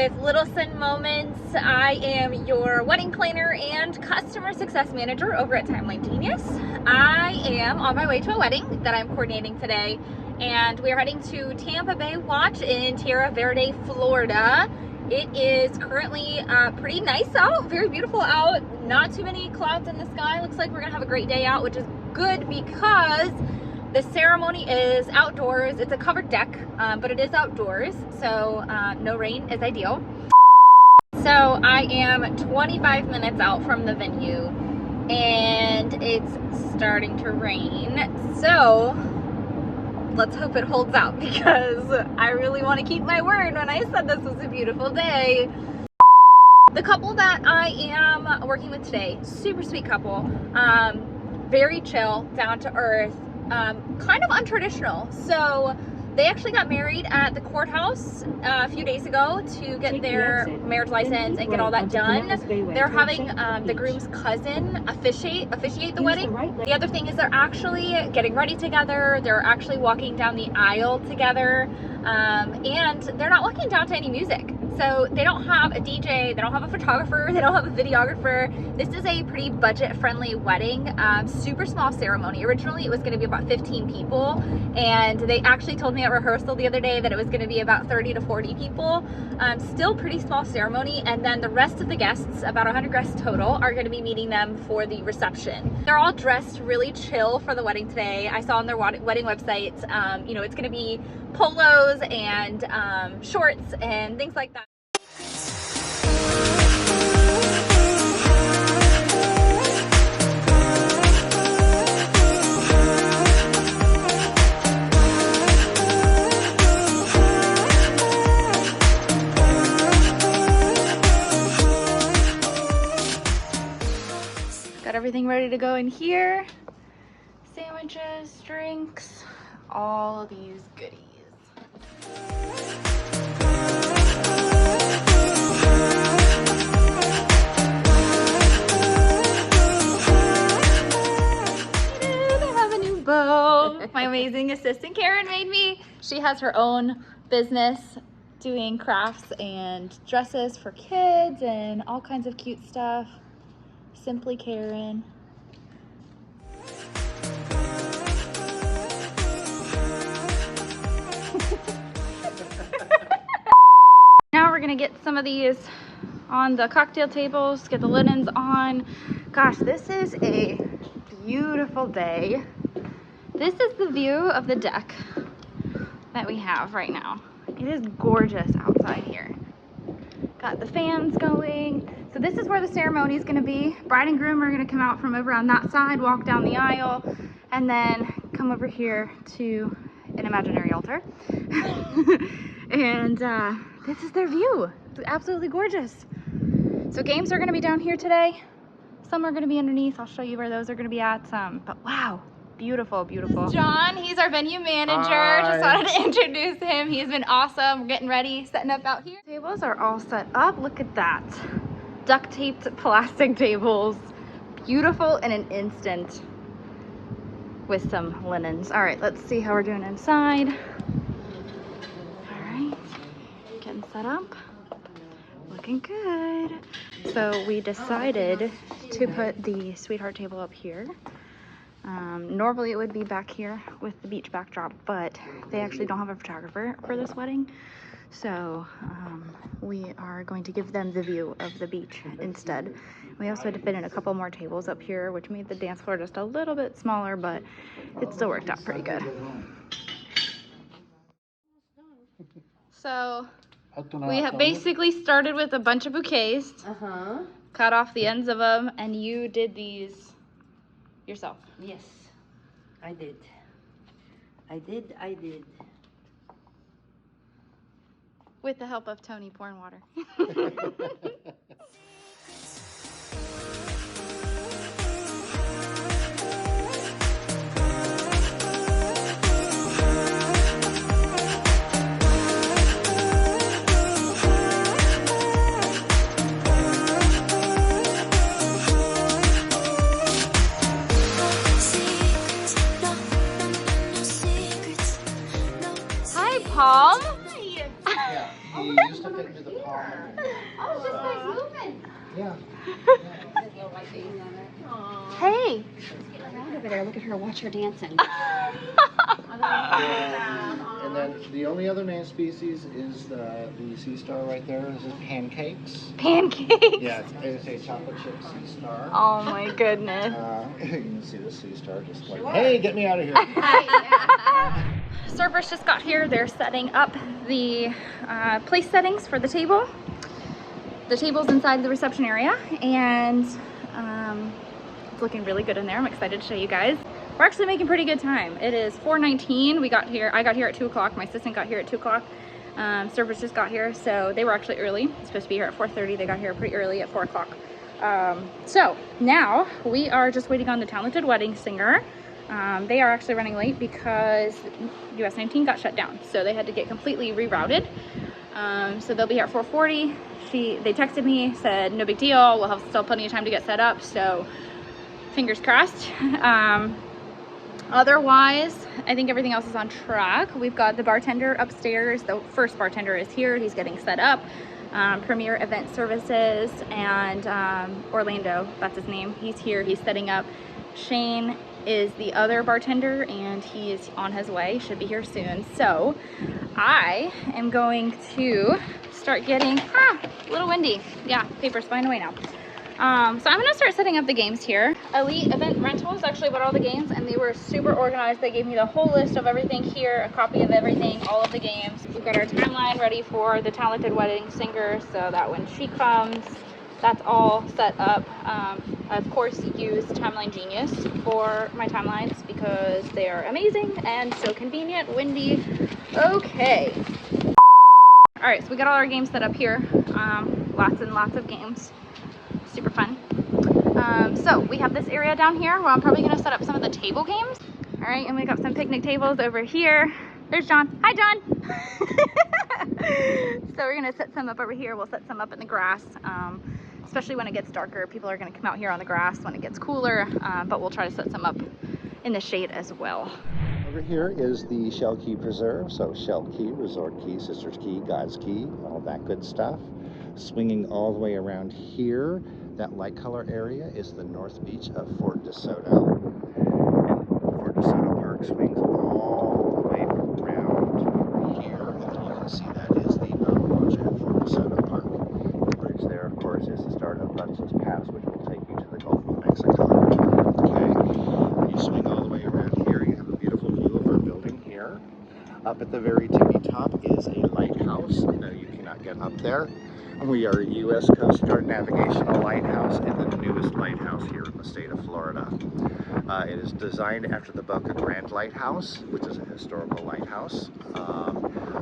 with Little Sin Moments. I am your wedding planner and customer success manager over at Timeline Genius. I am on my way to a wedding that I'm coordinating today, and we are heading to Tampa Bay Watch in Tierra Verde, Florida. It is currently pretty nice out, very beautiful out, not too many clouds in the sky. Looks like we're gonna have a great day out, which is good because the ceremony is outdoors. It's a covered deck, but it is outdoors, so no rain is ideal. So I am 25 minutes out from the venue and it's starting to rain. So let's hope it holds out because I really want to keep my word when I said this was a beautiful day. The couple that I am working with today, super sweet couple, very chill, down to earth, kind of untraditional. So they actually got married at the courthouse a few days ago to get their marriage license and get all that done. They're having the groom's cousin officiate the wedding. The other thing is they're actually getting ready together. They're actually walking down the aisle together, and they're not walking down to any music. So they don't have a DJ, they don't have a photographer, they don't have a videographer. This is a pretty budget-friendly wedding, super small ceremony. Originally it was gonna be about 15 people, and they actually told me at rehearsal the other day that it was gonna be about 30 to 40 people. Still pretty small ceremony, and then the rest of the guests, about 100 guests total, are gonna be meeting them for the reception. They're all dressed really chill for the wedding today. I saw on their wedding website, you know, it's gonna be polos and shorts and things like that. Got everything ready to go in here. Sandwiches, drinks, all these goodies. They have a new bow. My amazing assistant Karen made me. She has her own business doing crafts and dresses for kids and all kinds of cute stuff. Simply Karen. Now we're gonna get some of these on the cocktail tables, get the linens on. Gosh, this is a beautiful day. This is the view of the deck that we have right now. It is gorgeous outside here. Got the fans going. So this is where the ceremony is gonna be. Bride and groom are gonna come out from over on that side, walk down the aisle, and then come over here to an imaginary altar. And this is their view. It's absolutely gorgeous. So games are gonna be down here today. Some are gonna be underneath. I'll show you where those are gonna be at. But wow, beautiful, beautiful. This is John, he's our venue manager. Hi. Just wanted to introduce him. He's been awesome. We're getting ready, setting up out here. Tables are all set up. Look at that. Duct taped plastic tables. Beautiful in an instant with some linens. All right, let's see how we're doing inside. Getting set up, looking good. So we decided to put the sweetheart table up here. Normally it would be back here with the beach backdrop, but they actually don't have a photographer for this wedding. So we are going to give them the view of the beach instead. We also had to fit in a couple more tables up here, which made the dance floor just a little bit smaller, but it still worked out pretty good. So we have basically started with a bunch of bouquets, cut off the ends of them, and you did these yourself. Yes, I did. I did. With the help of Tony pouring water. Palm? Yeah, he used to fit into the palm. Yeah. Hey. Around over there, look at her, watch her dancing. And then the only other named species is the sea star right there. This is pancakes. Pancakes. Yeah, it's a chocolate chip sea star. Oh my goodness. You can see the sea star just like, hey, get me out of here. Servers just got here. They're setting up the place settings for the table. The table's inside the reception area, and it's looking really good in there. I'm excited to show you guys. We're actually making pretty good time. It is 4:19. I got here at 2 o'clock. My assistant got here at 2 o'clock. Servers just got here, so they were actually early. It's supposed to be here at 4:30. They got here pretty early at 4 o'clock. So now we are just waiting on the talented wedding singer. They are actually running late because US 19 got shut down, so they had to get completely rerouted. So they'll be here at 4:40. They texted me, said no big deal, we'll have still plenty of time to get set up, so fingers crossed. Otherwise, I think everything else is on track. We've got the bartender upstairs. The first bartender is here. He's getting set up. Premier Event Services and Orlando, that's his name. He's here. He's setting up. Shane is the other bartender, and he is on his way. Should be here soon. So I am going to start getting, a little windy. Yeah, paper's flying away now. So I'm gonna start setting up the games here. Elite Event Rental is actually about all the games, and they were super organized. They gave me the whole list of everything here, a copy of everything, all of the games. We've got our timeline ready for the talented wedding singer, so that when she comes, that's all set up. I of course use Timeline Genius for my timelines because they are amazing and so convenient. Windy. Okay. All right, so we got all our games set up here. Lots and lots of games. Super fun. So we have this area down here where I'm probably gonna set up some of the table games. All right, and we got some picnic tables over here. There's John. Hi, John. So we're gonna set some up over here. We'll set some up in the grass, especially when it gets darker. People are gonna come out here on the grass when it gets cooler, but we'll try to set some up in the shade as well. Over here is the Shell Key Preserve. So Shell Key, Resort Key, Sister's Key, God's Key, all that good stuff. Swinging all the way around here, that light color area is the North Beach of Fort DeSoto. And Fort DeSoto Park swings all the way around here. And then you can see that is the boat launch at Fort DeSoto Park. The bridge there, of course, is the start of Bunson's Pass, which will take you to the Gulf of Mexico. Okay, you swing all the way around here. You have a beautiful view of our building here. Up at the very tippy top is a lighthouse. No, you cannot get up there. We are a U.S. Coast Guard navigational lighthouse and the newest lighthouse here in the state of Florida. It is designed after the Boca Grande Lighthouse, which is a historical lighthouse.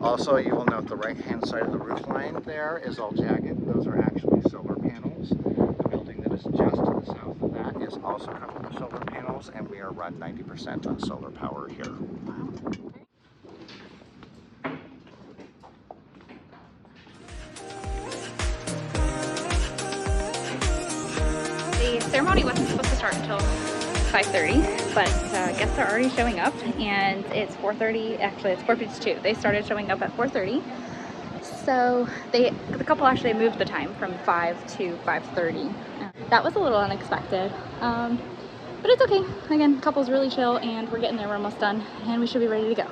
Also, you will note the right-hand side of the roof line there is all jagged. Those are actually solar panels. The building that is just to the south of that is also covered with solar panels, and we are run 90% on solar power here. The ceremony wasn't supposed to start until 5:30, but guests are already showing up, and it's 4:30. Actually, it's 4:52. They started showing up at 4:30, so the couple actually moved the time from 5 to 5:30. That was a little unexpected, but it's okay. Again, couple's really chill, and we're getting there. We're almost done, and we should be ready to go.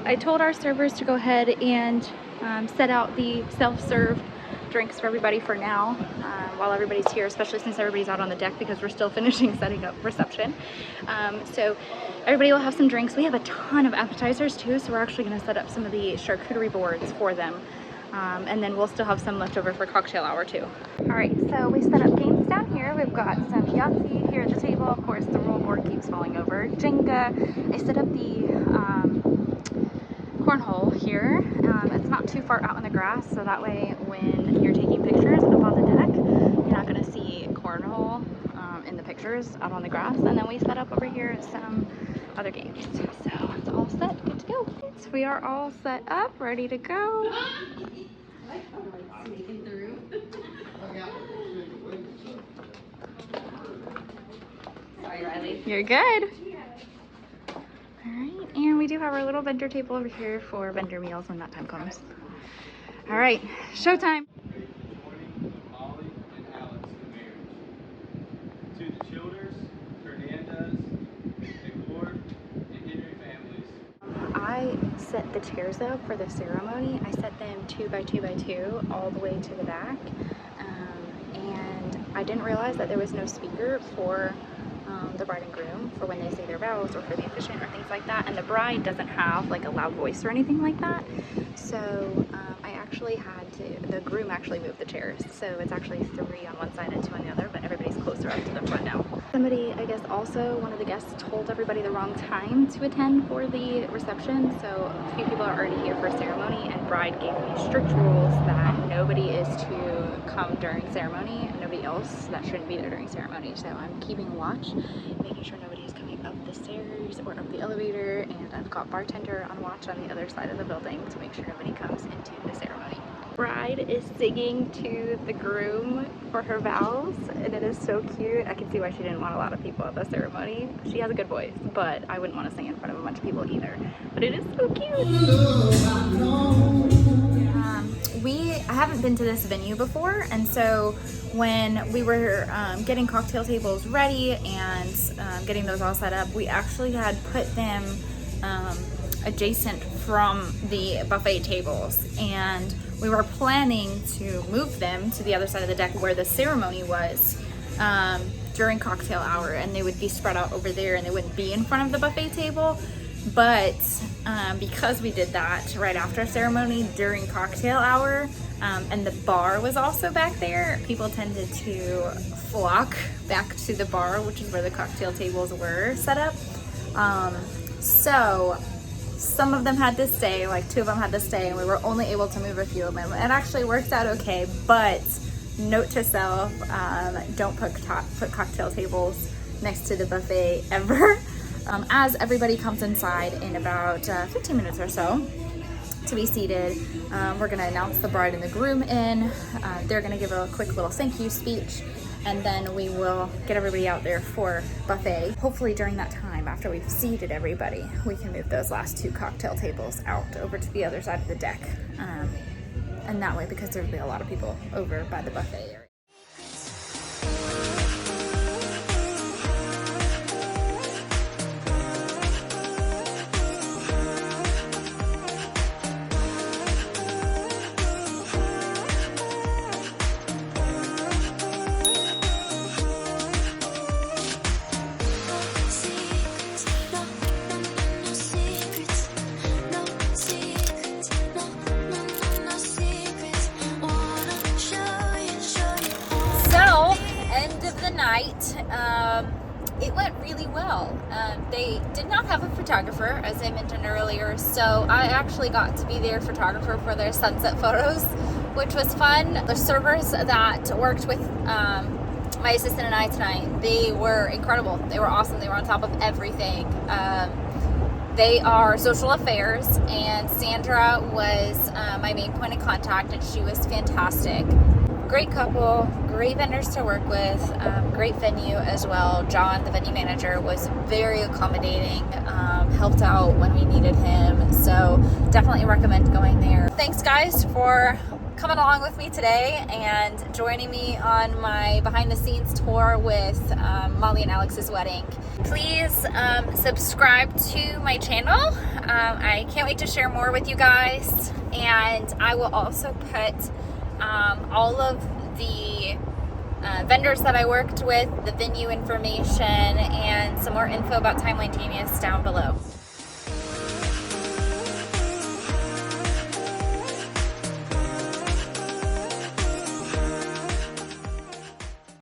I told our servers to go ahead and set out the self-serve drinks for everybody for now, while everybody's here, especially since everybody's out on the deck because we're still finishing setting up reception. So everybody will have some drinks. We have a ton of appetizers too, so we're actually going to set up some of the charcuterie boards for them, and then we'll still have some left over for cocktail hour too. All right, so we set up games down here. We've got some Yahtzee here at the table. Of course, the roll board keeps falling over. Jenga. I set up the cornhole here. It's not too far out in the grass, so that way when you're taking pictures up on the deck, you're not going to see cornhole in the pictures out on the grass. And then we set up over here some other games. So it's all set, good to go. So we are all set up, ready to go. Sorry, Riley. You're good. Alright, and we do have our little vendor table over here for vendor meals when that time comes. Alright, showtime! set the chairs up for the ceremony. I set them 2 by 2 by 2 all the way to the back, and I didn't realize that there was no speaker for the bride and groom for when they say their vows or for the officiant or things like that, and the bride doesn't have like a loud voice or anything like that. So I actually had to, the groom actually moved the chairs, so it's actually 3 on one side and 2 on the other, but everybody's closer up to the front now. Somebody, I guess also one of the guests told everybody the wrong time to attend for the reception, so a few people are already here for a ceremony, and bride gave me strict rules that nobody is to come during ceremony and nobody else that shouldn't be there during ceremony. So I'm keeping watch, making sure nobody is coming up the stairs or up the elevator, and I've got bartender on watch on the other side of the building to make sure nobody comes into the ceremony. Bride is singing to the groom for her vows, and it is so cute. I can see why she didn't want a lot of people at the ceremony. She has a good voice, but I wouldn't want to sing in front of a bunch of people either. But it is so cute. I haven't been to this venue before, and so when we were getting cocktail tables ready and getting those all set up, we actually had put them adjacent from the buffet tables, and we were planning to move them to the other side of the deck where the ceremony was during cocktail hour, and they would be spread out over there and they wouldn't be in front of the buffet table. But because we did that right after ceremony during cocktail hour, and the bar was also back there, people tended to flock back to the bar, which is where the cocktail tables were set up. So some of them had to stay, like 2 of them had to stay, and we were only able to move a few of them. It actually worked out okay, but note to self, don't put cocktail tables next to the buffet ever. As everybody comes inside in about 15 minutes or so to be seated, we're going to announce the bride and the groom in. They're going to give a quick little thank you speech, and then we will get everybody out there for buffet. Hopefully during that time, after we've seated everybody, we can move those last 2 cocktail tables out over to the other side of the deck. And that way, because there will be a lot of people over by the buffet area. It went really well. They did not have a photographer, as I mentioned earlier, so I actually got to be their photographer for their sunset photos, which was fun. The servers that worked with my assistant and I tonight, they were incredible. They were awesome. They were on top of everything. They are social affairs, and Sandra was my main point of contact, and she was fantastic. Great couple, great vendors to work with, great venue as well. John, the venue manager, was very accommodating, helped out when we needed him, so definitely recommend going there. Thanks guys for coming along with me today and joining me on my behind the scenes tour with Molly and Alex's wedding. Please subscribe to my channel. I can't wait to share more with you guys, and I will also put all of the vendors that I worked with, the venue information, and some more info about Timeline Genius down below.